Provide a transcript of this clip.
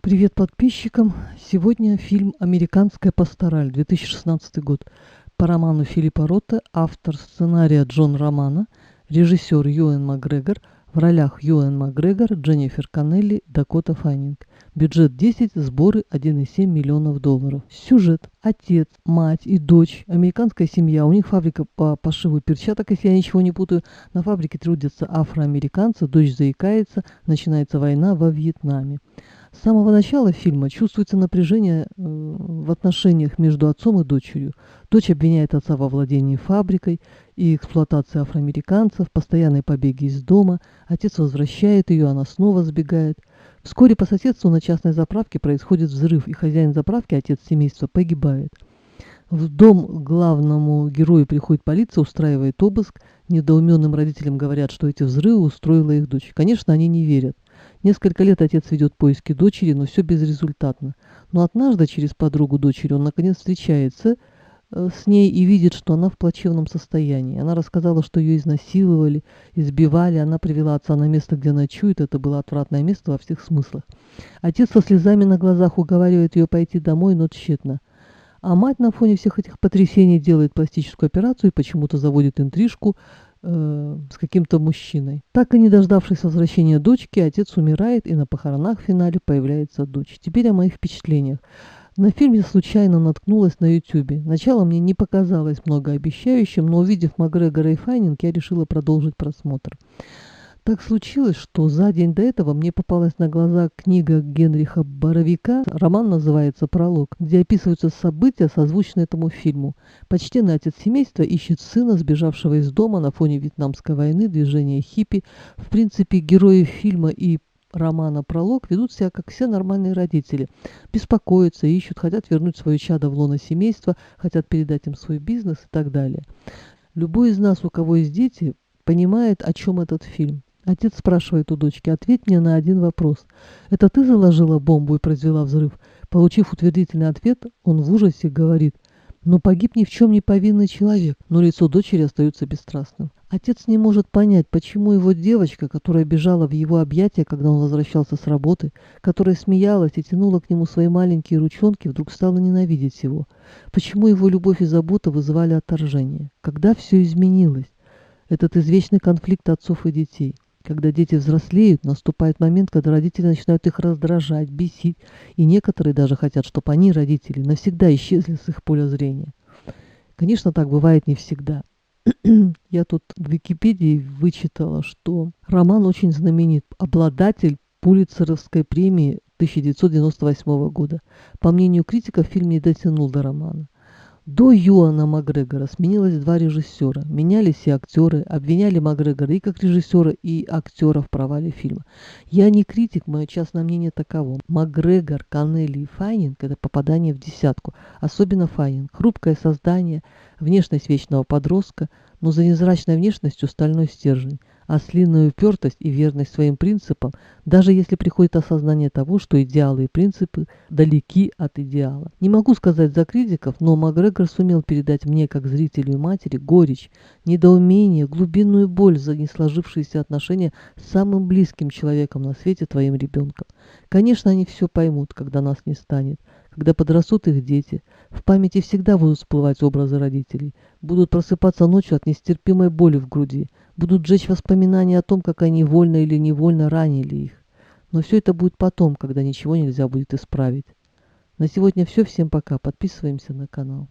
Привет подписчикам! Сегодня фильм «Американская пастораль», 2016 год. По роману Филиппа Ротта, автор сценария Джон Романо, режиссер Юэн Макгрегор, в ролях Юэн Макгрегор, Дженнифер Коннелли, Дакота Фаннинг. Бюджет 10, сборы 1,7 миллионов долларов. Сюжет. Отец, мать и дочь. Американская семья. У них фабрика по пошиву перчаток, если я ничего не путаю. На фабрике трудятся афроамериканцы, дочь заикается, начинается война во Вьетнаме. С самого начала фильма чувствуется напряжение в отношениях между отцом и дочерью. Дочь обвиняет отца во владении фабрикой и эксплуатации афроамериканцев, постоянные побеги из дома. Отец возвращает ее, она снова сбегает. Вскоре по соседству на частной заправке происходит взрыв, и хозяин заправки, отец семейства, погибает. В дом к главному герою приходит полиция, устраивает обыск. Недоуменным родителям говорят, что эти взрывы устроила их дочь. Конечно, они не верят. Несколько лет отец ведет поиски дочери, но все безрезультатно. Но однажды через подругу дочери он наконец встречается с ней и видит, что она в плачевном состоянии. Она рассказала, что ее изнасиловали, избивали. Она привела отца на место, где ночует. Это было отвратное место во всех смыслах. Отец со слезами на глазах уговаривает ее пойти домой, но тщетно. А мать на фоне всех этих потрясений делает пластическую операцию и почему-то заводит интрижку с каким-то мужчиной. Так и не дождавшись возвращения дочки, отец умирает, и на похоронах в финале появляется дочь. Теперь о моих впечатлениях. На фильм я случайно наткнулась на ютубе. Начало мне не показалось многообещающим, но увидев Макгрегора и Фаннинг, я решила продолжить просмотр. Так случилось, что за день до этого мне попалась на глаза книга Генриха Боровика, роман называется «Пролог», где описываются события, созвучные этому фильму. Почтенный отец семейства ищет сына, сбежавшего из дома на фоне Вьетнамской войны, движения хиппи. В принципе, герои фильма и романа «Пролог» ведут себя, как все нормальные родители. Беспокоятся, ищут, хотят вернуть свое чадо в лоно семейства, хотят передать им свой бизнес и так далее. Любой из нас, у кого есть дети, понимает, о чем этот фильм. Отец спрашивает у дочки: «Ответь мне на один вопрос. Это ты заложила бомбу и произвела взрыв?» Получив утвердительный ответ, он в ужасе говорит: «Но погиб ни в чем не повинный человек». Но лицо дочери остается бесстрастным. Отец не может понять, почему его девочка, которая бежала в его объятия, когда он возвращался с работы, которая смеялась и тянула к нему свои маленькие ручонки, вдруг стала ненавидеть его. Почему его любовь и забота вызывали отторжение? Когда все изменилось? Этот извечный конфликт отцов и детей. Когда дети взрослеют, наступает момент, когда родители начинают их раздражать, бесить, и некоторые даже хотят, чтобы они, родители, навсегда исчезли с их поля зрения. Конечно, так бывает не всегда. Я тут в Википедии вычитала, что роман очень знаменит, обладатель Пулитцеровской премии 1998 года. По мнению критиков, фильм не дотянул до романа. До Юэна Макгрегора сменилось два режиссера. Менялись и актеры, обвиняли Макгрегора и как режиссера, и актера в провале фильма. Я не критик, мое частное мнение таково. Макгрегор, Коннелли и Фаннинг – это попадание в десятку. Особенно Фаннинг. Хрупкое создание, внешность вечного подростка, но за незрачной внешностью стальной стержень. Ослиная упертость и верность своим принципам, даже если приходит осознание того, что идеалы и принципы далеки от идеала. Не могу сказать за критиков, но Макгрегор сумел передать мне, как зрителю и матери, горечь, недоумение, глубинную боль за несложившиеся отношения с самым близким человеком на свете, твоим ребенком. Конечно, они все поймут, когда нас не станет, когда подрастут их дети. В памяти всегда будут всплывать образы родителей, будут просыпаться ночью от нестерпимой боли в груди, будут жечь воспоминания о том, как они вольно или невольно ранили их. Но все это будет потом, когда ничего нельзя будет исправить. На сегодня все. Всем пока. Подписываемся на канал.